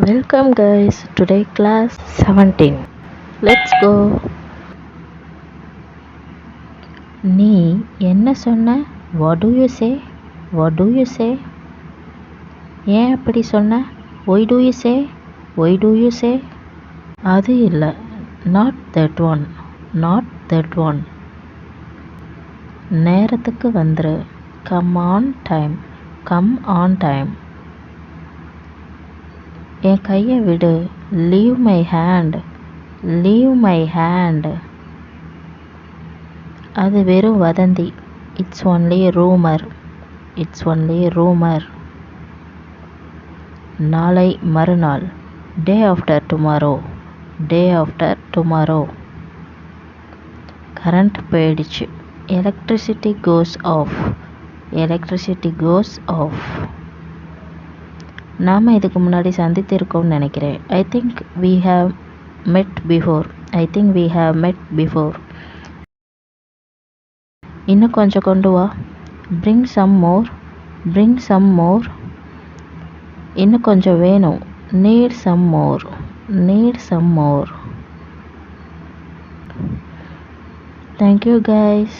Welcome guys, today class 17. Let's go. நீ என்ன சொன்ன? What do you say? What do you say? ஏன் அப்படி சொன்ன? Why do you say? Why do you say? அது இல்லை. Not that one. Not that one. நேரத்துக்கு வந்துரு. Come on time. Come on time. என் கையை விடு. Leave my hand. Leave my hand. அது வெறும் வதந்தி. It's only rumor. It's only rumor. நாளை மறுநாள். Day after tomorrow. Day after tomorrow. Current போயிடுச்சு. Electricity goes off. Electricity goes off. நாம் இதுக்கு முன்னாடி சந்தித்திருக்கோம்னு நினைக்கிறேன். I think we have met before. I think we have met before. இன்னும் கொஞ்சம் கொண்டு வா. Bring some more. Bring some more. இன்னும் கொஞ்சம் வேணும். Need some more. Need some more. Thank you guys.